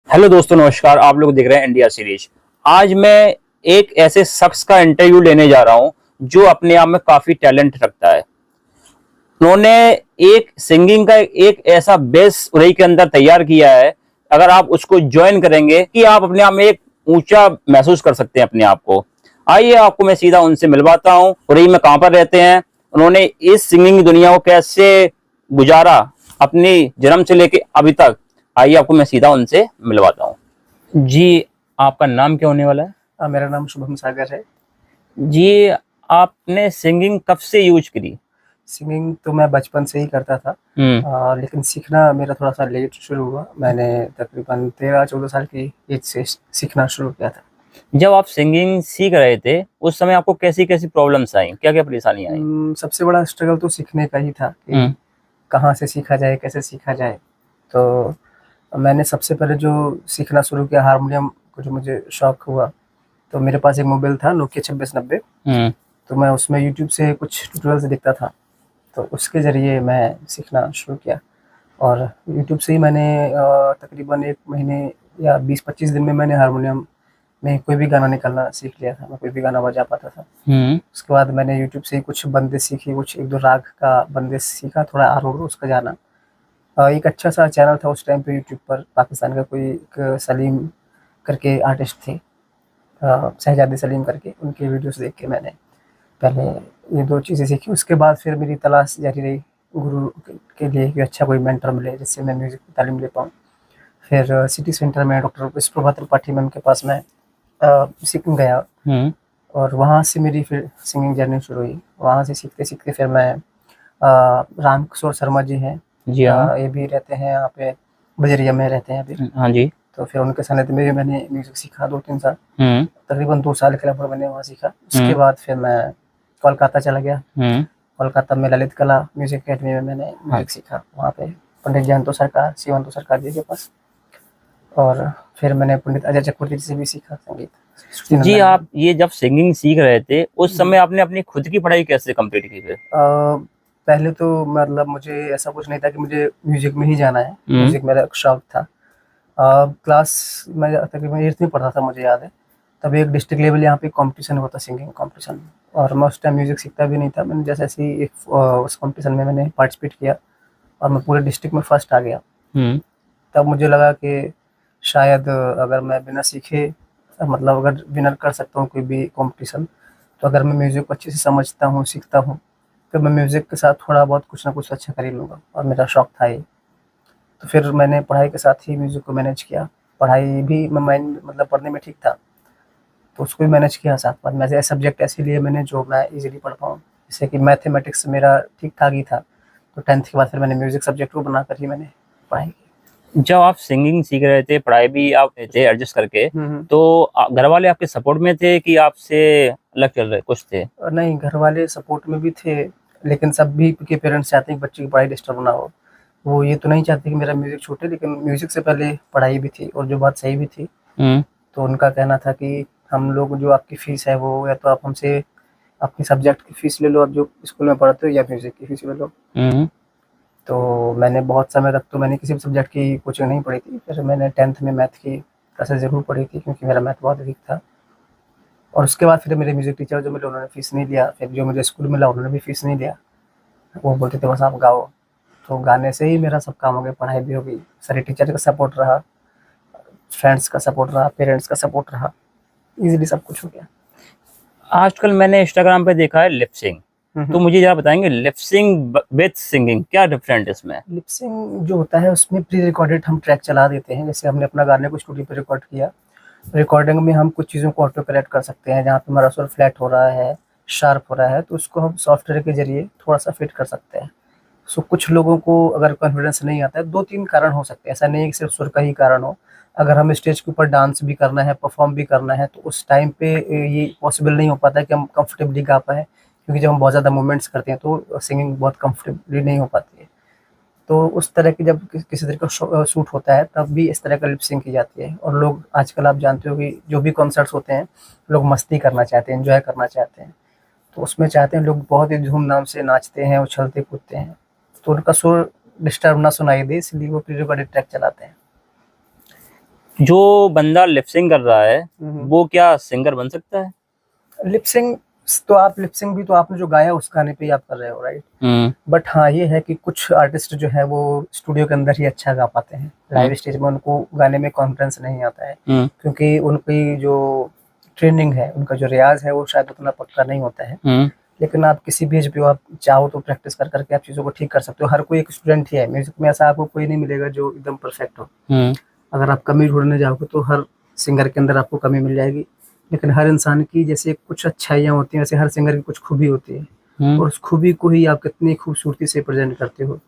Hello दोस्तों, नमस्कार। आप लोग देख रहे हैं इंडिया सीरीज। आज मैं एक ऐसे शख्स का इंटरव्यू लेने जा रहा हूं जो अपने आप में काफी टैलेंट रखता है। उन्होंने एक सिंगिंग का एक ऐसा बेस उन्हीं के अंदर तैयार किया है। अगर आप उसको ज्वाइन करेंगे कि आप अपने आप में एक ऊंचा महसूस कर सकते हैं अपने आप को। आइए आपको मैं सीधा उनसे मिलवाता हूँ। उन्हीं में कहाँ पर रहते हैं, उन्होंने इस सिंगिंग दुनिया को कैसे गुजारा अपनी जन्म से लेके अभी तक। आइए आपको मैं सीधा उनसे मिलवाता हूँ। जी, आपका नाम क्या होने वाला है? मेरा नाम शुभम सागर है। जी, आपने सिंगिंग कब से यूज करी? सिंगिंग तो मैं बचपन से ही करता था। लेकिन सीखना मेरा थोड़ा-सा लेट शुरू हुआ। मैंने तकरीबन 13-14 साल की एज से सीखना शुरू किया था। जब आप सिंगिंग सीख रहे थे उस समय आपको कैसी-कैसी प्रॉब्लम्स आई? क्या-क्या परेशानियाँ आई? सबसे बड़ा स्ट्रगल तो सीखने का ही था कि कहाँ से सीखा जाए, कैसे सीखा जाए। तो मैंने सबसे पहले जो सीखना शुरू किया हारमोनियम को, जो मुझे शौक हुआ, तो मेरे पास एक मोबाइल था नोकिया 2690। तो मैं उसमें यूट्यूब से कुछ ट्यूटोरियल्स देखता था, तो उसके ज़रिए मैं सीखना शुरू किया। और यूट्यूब से ही मैंने तकरीबन 1 महीने या 20-25 दिन में मैंने हारमोनियम में कोई भी गाना निकालना सीख लिया था। मैं कोई भी गाना बजा पाता था। उसके बाद मैंने यूट्यूब से ही कुछ बंदे सीखी, कुछ 1-2 राग का बंदे सीखा, थोड़ा आरोह उसका जाना। एक अच्छा-सा चैनल था उस टाइम पे यूट्यूब पर, पाकिस्तान का कोई एक सलीम करके आर्टिस्ट थे, शहज़ादी सलीम करके, उनके वीडियोज़ देख के मैंने पहले ये 2 चीज़ें सीखी। उसके बाद फिर मेरी तलाश जारी रही गुरु के लिए कि अच्छा कोई मेंटर मिले जिससे मैं म्यूज़िक की तालीम ले पाऊँ। फिर सिटी सेंटर में डॉक्टर विश्वप्रभा त्रिपाठी मैम के पास मैं सीखने गया और वहाँ से मेरी फिर सिंगिंग जर्नी शुरू हुई। वहाँ से सीखते-सीखते फिर मैं राम किशोर शर्मा जी हैं, जी हाँ। ये भी रहते हैं यहाँ पे, बजरिया में रहते हैं अभी। हाँ जी। तो फिर उनके सानिध्य में भी मैंने म्यूज़िक सीखा 2-3 साल, तकरीबन 2 साल के लगभग मैंने वहाँ सीखा। उसके बाद फिर मैं कोलकाता चला गया। कोलकाता में ललित कला म्यूज़िक अकेडमी में मैंने म्यूज़िक सीखा, वहाँ पे पंडित जयंतो सरकार, शिवंतो सरकार जी के पास। और फिर मैंने पंडित अजय चक्रवर्ती जी से भी सीखा संगीत। जी, आप ये जब सिंगिंग सीख रहे थे उस समय आपने अपनी खुद की पढ़ाई कैसे कंप्लीट की फिर? पहले तो मतलब मुझे ऐसा कुछ नहीं था कि मुझे म्यूज़िक में ही जाना है, म्यूज़िक मेरा एक शौक था। क्लास मैं तकरीबन 8th में पढ़ता था, मुझे याद है। तब एक डिस्ट्रिक्ट लेवल यहाँ पे कॉम्पिटिशन हुआ था, सिंगिंग कॉम्पिटिशन, और मैं उस टाइम म्यूज़िक सीखता भी नहीं था। मैंने जैसे ऐसे ही एक उस कॉम्पिटिशन में मैंने पार्टिसिपेट किया और मैं पूरे डिस्ट्रिक्ट में फर्स्ट आ गया। तब मुझे लगा कि शायद अगर मैं बिना सीखे मतलब अगर विनर कर सकता हूँ कोई भी कॉम्पिटिशन, तो अगर मैं म्यूज़िक को अच्छे से समझता हूँ, सीखता हूँ, तो मैं म्यूज़िक के साथ थोड़ा बहुत कुछ ना कुछ अच्छा कर ही लूँगा, और मेरा शौक था ये। तो फिर मैंने पढ़ाई के साथ ही म्यूज़िक को मैनेज किया। पढ़ाई भी मैं मतलब पढ़ने में ठीक था, तो उसको भी मैनेज किया साथ में। मैं सब्जेक्ट ऐसे लिए मैंने जो मैं ईज़िली पढ़ पाऊँ, जैसे कि मैथमेटिक्स मेरा ठीक-ठाक ही था। तो 10th के बाद फिर मैंने म्यूज़िक सब्जेक्ट को बनाकर ही मैंने पढ़ाई की। जब आप सिंगिंग सीख रहे थे, पढ़ाई भी आप थे एडजस्ट करके, तो घर वाले आपके सपोर्ट में थे कि आपसे अलग चल रहे कुछ थे? नहीं, घर वाले सपोर्ट में भी थे, लेकिन सभी के पेरेंट्स चाहते हैं कि बच्चे की पढ़ाई डिस्टर्ब ना हो। वो ये तो नहीं चाहते कि मेरा म्यूज़िक छूटे, लेकिन म्यूज़िक से पहले पढ़ाई भी थी, और जो बात सही भी थी। तो उनका कहना था कि हम लोग जो आपकी फ़ीस है वो या तो आप हमसे अपनी सब्जेक्ट की फ़ीस ले लो, आप जो स्कूल में पढ़ते हो, या म्यूज़िक की फ़ीस ले लो। तो मैंने बहुत समय तक तो मैंने किसी भी सब्जेक्ट की कोचिंग नहीं पढ़ी थी। फिर मैंने 10th में मैथ की क्लासेस ज़रूर पढ़ी थी, क्योंकि मेरा मैथ बहुत वीक था। और उसके बाद फिर मेरे म्यूज़िक टीचर जो मिले उन्होंने फ़ीस नहीं लिया, फिर जो मुझे स्कूल मिला उन्होंने भी फ़ीस नहीं लिया। वो बोलते थे बस आप गाओ। तो गाने से ही मेरा सब काम हो गया, पढ़ाई भी हो गई, सारे टीचर का सपोर्ट रहा, फ्रेंड्स का सपोर्ट रहा, पेरेंट्स का सपोर्ट रहा, ईज़िली सब कुछ हो गया। आजकल मैंने इंस्टाग्राम पे देखा है लिप सिंक, तो मुझे ज़रा बताएँगे लिप सिंक विद सिंगिंग क्या डिफरेंट है इसमें? लिप सिंक जो होता है उसमें प्री रिकॉर्डेड हम ट्रैक चला देते हैं, जैसे हमने अपना गाने को स्टूडियो पे रिकॉर्ड किया। रिकॉर्डिंग में हम कुछ चीज़ों को ऑटो करेक्ट कर सकते हैं, जहाँ पे हमारा स्वर फ्लैट हो रहा है, शार्प हो रहा है, तो उसको हम सॉफ्टवेयर के ज़रिए थोड़ा-सा फिट कर सकते हैं। सो कुछ लोगों को अगर कॉन्फिडेंस नहीं आता है, 2-3 कारण हो सकते हैं, ऐसा नहीं है कि सिर्फ सुर का ही कारण हो। अगर हमें स्टेज के ऊपर डांस भी करना है, परफ़ॉर्म भी करना है, तो उस टाइम पे ये पॉसिबल नहीं हो पाता है कि हम कंफर्टेबली गा पाएँ, क्योंकि जब हम बहुत ज़्यादा मूवमेंट्स करते हैं तो सिंगिंग बहुत कंफर्टेबली नहीं हो पाती है। तो उस तरह की जब किसी तरह का शूट होता है, तब भी इस तरह का लिप सिंक की जाती है। और लोग आजकल आप जानते हो कि जो भी कॉन्सर्ट्स होते हैं, लोग मस्ती करना चाहते हैं, एन्जॉय करना चाहते हैं। तो उसमें चाहते हैं लोग बहुत ही धूम-धाम से नाचते हैं, उछलते-कूदते हैं। तो उनका सुर डिस्टर्ब ना सुनाई दे, इसलिए वो प्री रिकॉर्डेड ट्रैक चलाते हैं। जो बंदा लिपसिंग कर रहा है वो क्या सिंगर बन सकता है? लिपसिंग तो आप लिपसिंग भी तो आपने जो गाया उस गाने पे ही आप कर रहे हो, राइट? बट हाँ ये है कि कुछ आर्टिस्ट जो है वो स्टूडियो के अंदर ही अच्छा गा पाते हैं, लाइव स्टेज में उनको गाने में कॉन्फिडेंस नहीं आता है, क्योंकि उनकी जो ट्रेनिंग है, उनका जो रियाज है वो शायद उतना पक्का नहीं होता है। लेकिन आप किसी भी एज पे हो, आप चाहो तो प्रैक्टिस कर करके आप चीज़ों को ठीक कर सकते हो। हर कोई एक स्टूडेंट ही है म्यूजिक में, ऐसा आपको कोई नहीं मिलेगा जो एकदम परफेक्ट हो। अगर आप कमी ढूंढने जाओगे तो हर सिंगर के अंदर आपको कमी मिल जाएगी, लेकिन हर इंसान की जैसे कुछ अच्छाइयाँ होती हैं वैसे हर सिंगर की कुछ खूबी होती है, और उस खूबी को ही आप कितनी खूबसूरती से प्रेजेंट करते हो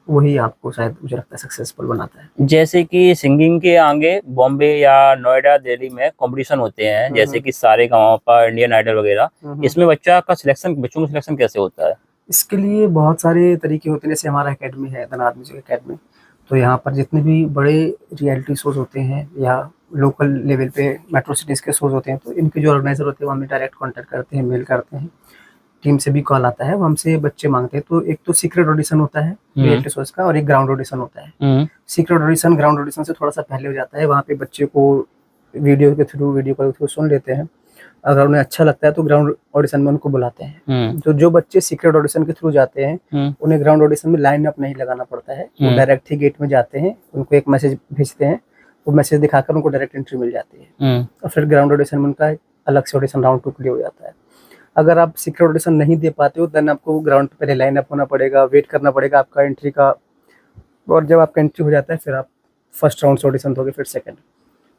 वही आपको शायद मुझे लगता है सक्सेसफुल बनाता है। जैसे कि सिंगिंग के आगे बॉम्बे या नोएडा, दिल्ली में कंपटीशन होते हैं, जैसे कि सारेगामापा, इंडियन आइडल वगैरह, इसमें बच्चों का सिलेक्शन कैसे होता है? इसके लिए बहुत सारे तरीके होते हैं। जैसे हमारा एकेडमी है, धनाद म्यूजिक एकेडमी, तो यहाँ पर जितने भी बड़े रियलिटी शोज होते हैं या लोकल लेवल पे मेट्रो सिटीज़ के शोज होते हैं, तो इनके जो ऑर्गेनाइजर होते हैं वो हमें डायरेक्ट कांटेक्ट करते हैं, मेल करते हैं, टीम से भी कॉल आता है, वो हमसे बच्चे मांगते हैं। तो एक तो सीक्रेट ऑडिशन होता है रियलिटी शोज का, और एक ग्राउंड ऑडिशन होता है। सीक्रेट ऑडिशन ग्राउंड ऑडिशन से थोड़ा सा पहले हो जाता है। वहाँ पे बच्चे को वीडियो कॉल के थ्रू सुन लेते हैं, अगर उन्हें अच्छा लगता है तो ग्राउंड ऑडिशन में उनको बुलाते हैं। तो जो बच्चे सीक्रेट ऑडिशन के थ्रू जाते हैं उन्हें ग्राउंड ऑडिशन में लाइन अप नहीं लगाना पड़ता है, वो डायरेक्ट ही गेट में जाते हैं, उनको एक मैसेज भेजते हैं, वो मैसेज दिखाकर उनको डायरेक्ट एंट्री मिल जाती है, और फिर ग्राउंड ऑडिशन में उनका अलग से ऑडिशन राउंड 2 के लिए हो जाता है। अगर आप सीक्रेट ऑडिशन नहीं दे पाते हो देन आपको ग्राउंड पे पहले लाइन अप होना पड़ेगा, वेट करना पड़ेगा आपका एंट्री का, और जब आपका एंट्री हो जाता है फिर आप फर्स्ट राउंड से ऑडिशन दोगे, फिर सेकंड।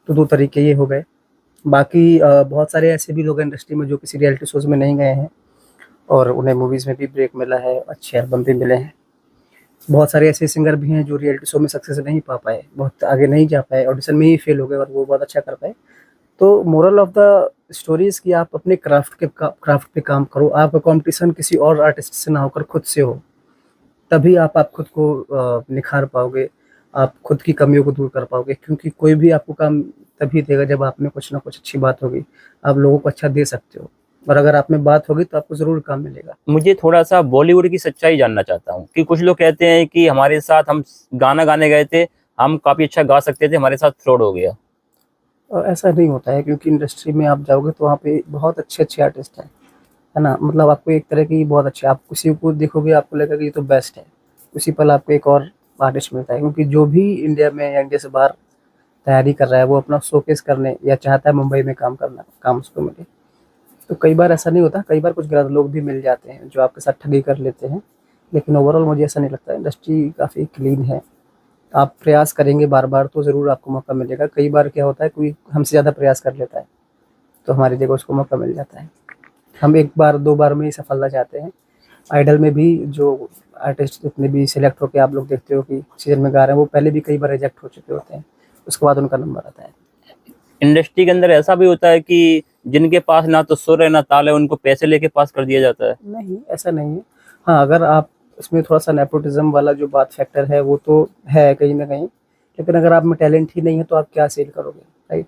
तो 2 तरीके ये हो गए। बाकी बहुत सारे ऐसे भी लोग हैं इंडस्ट्री में जो किसी रियलिटी शोज में नहीं गए हैं और उन्हें मूवीज़ में भी ब्रेक मिला है, अच्छे एल्बम भी मिले हैं। बहुत सारे ऐसे सिंगर भी हैं जो रियलिटी शो में सक्सेस नहीं पा पाए, बहुत आगे नहीं जा पाए, ऑडिशन में ही फेल हो गए और वो बहुत अच्छा कर पाए। तो moral of the story is कि आप अपने क्राफ्ट पे काम करो, आपका कॉम्पिटिशन किसी और आर्टिस्ट से ना होकर खुद से हो, तभी आप खुद को निखार पाओगे, आप खुद की कमियों को दूर कर पाओगे, क्योंकि कोई भी आपको काम तभी देगा जब आप में कुछ ना कुछ अच्छी बात होगी, आप लोगों को अच्छा दे सकते हो, और अगर आप में बात होगी तो आपको ज़रूर काम मिलेगा। मुझे थोड़ा सा बॉलीवुड की सच्चाई जानना चाहता हूँ कि कुछ लोग कहते हैं कि हमारे साथ हम गाना गाने गए थे, हम काफ़ी अच्छा गा सकते थे, हमारे साथ फ्रॉड हो गया। ऐसा नहीं होता है, क्योंकि इंडस्ट्री में आप जाओगे तो वहाँ पे बहुत अच्छे आर्टिस्ट हैं, है ना। मतलब आपको एक तरह की बहुत अच्छे, आप किसी को देखोगे आपको लगेगा कि ये तो बेस्ट है, उसी पल आपको एक और आर्टिस्ट मिलता है, क्योंकि जो भी इंडिया में या इंडिया से बाहर तैयारी कर रहा है वो अपना शोकेस करने या चाहता है मुंबई में काम उसको मिले। तो कई बार ऐसा नहीं होता, कई बार कुछ गलत लोग भी मिल जाते हैं जो आपके साथ ठगी कर लेते हैं, लेकिन ओवरऑल मुझे ऐसा नहीं लगता। इंडस्ट्री काफ़ी क्लीन है, आप प्रयास करेंगे बार बार तो ज़रूर आपको मौका मिलेगा। कई बार क्या होता है, कोई हमसे ज़्यादा प्रयास कर लेता है तो हमारी जगह उसको मौका मिल जाता है। हम 1 बार 2 बार में ही सफलता चाहते हैं। आइडल में भी जो आर्टिस्ट जितने भी सिलेक्ट होकर आप लोग देखते हो कि सीजन में गा रहे हैं, वो पहले भी कई बार रिजेक्ट हो चुके होते हैं, उसके बाद उनका नंबर आता है। इंडस्ट्री के अंदर ऐसा भी होता है कि जिनके पास ना तो सुर है ना ताल है, उनको पैसे लेके पास कर दिया जाता है? नहीं, ऐसा नहीं है। हाँ, अगर आप इसमें थोड़ा सा नेपोटिज्म वाला जो बात फैक्टर है वो तो है कहीं ना कहीं, लेकिन अगर आप में टैलेंट ही नहीं है तो आप क्या सेल करोगे, राइट?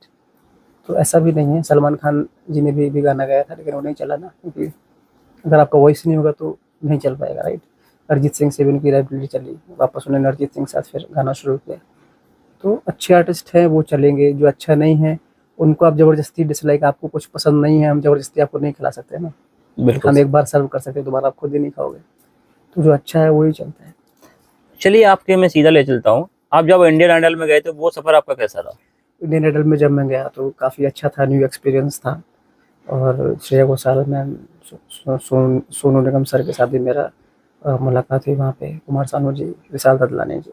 तो ऐसा भी नहीं है। सलमान खान जी ने भी गाना गाया था लेकिन वो नहीं चला ना, क्योंकि अगर आपका वॉइस नहीं होगा तो नहीं चल पाएगा, राइट? अरिजीत सिंह से भी उनकी राइवलरी चली, वापस उन्होंने अरिजीत सिंह के साथ फिर गाना शुरू किया। तो अच्छे आर्टिस्ट हैं वो चलेंगे, जो अच्छा नहीं है उनको आप ज़बरदस्ती डिसलाइक, आपको कुछ पसंद नहीं है, हम ज़बरदस्ती आपको नहीं खिला सकते ना। बिल्कुल। हम एक बार सर्व कर सकते हैं, दोबारा आप खुद ही नहीं खाओगे। तो जो अच्छा है वही चलता है। चलिए आपके मैं सीधा ले चलता हूँ, आप जब इंडियन आइडल में गए थे वो सफ़र आपका कैसा रहा? इंडियन आइडल में जब मैं गया तो काफ़ी अच्छा था, न्यू एक्सपीरियंस था, और श्रेया घोषाल मैम, सोनू निगम सर के साथ भी मेरा मुलाकात हुई वहाँ पे, कुमार सानू जी, विशाल ददलानी जी।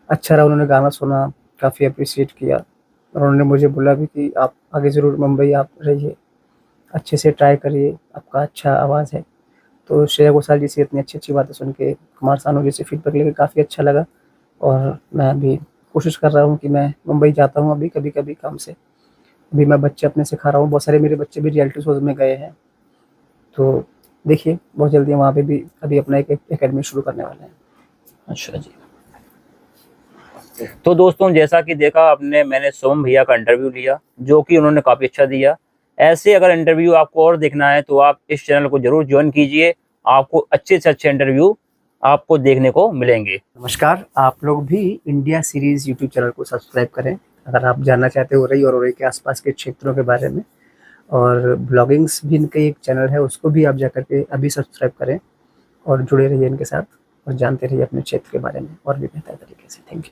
अच्छा रहा, उन्होंने गाना सुना, काफ़ी अप्रिशिएट किया, और उन्होंने मुझे बोला भी कि आप आगे ज़रूर मुंबई आप रहिए, अच्छे से ट्राई करिए, आपका अच्छा आवाज़ है। तो श्रेया घोषाल जी से इतनी अच्छी बातें सुन के, कुमार सानू जी से फीडबैक लेकर काफ़ी अच्छा लगा, और मैं अभी कोशिश कर रहा हूँ कि मैं मुंबई जाता हूँ अभी कभी काम से। अभी मैं बच्चे अपने सिखा रहा हूँ, बहुत सारे मेरे बच्चे भी रियलिटी शोज़ में गए हैं, तो देखिए बहुत जल्दी वहाँ पे भी अभी अपना एक एकेडमी शुरू करने वाले हैं। अच्छा जी। तो दोस्तों जैसा कि देखा आपने, मैंने सोम भैया का इंटरव्यू लिया जो कि उन्होंने काफ़ी अच्छा दिया। ऐसे अगर इंटरव्यू आपको और देखना है तो आप इस चैनल को जरूर ज्वाइन कीजिए, आपको अच्छे से अच्छे इंटरव्यू आपको देखने को मिलेंगे। नमस्कार, आप लोग भी इंडिया सीरीज़ यूट्यूब चैनल को सब्सक्राइब करें अगर आप जानना चाहते हो उरई और उरई के आसपास के क्षेत्रों के बारे में। और ब्लॉगिंग्स भी इनका एक चैनल है, उसको भी आप जाकर के अभी सब्सक्राइब करें और जुड़े रहिए इनके साथ और जानते रहिए अपने क्षेत्र के बारे में और भी बेहतर तरीके से। Thank you.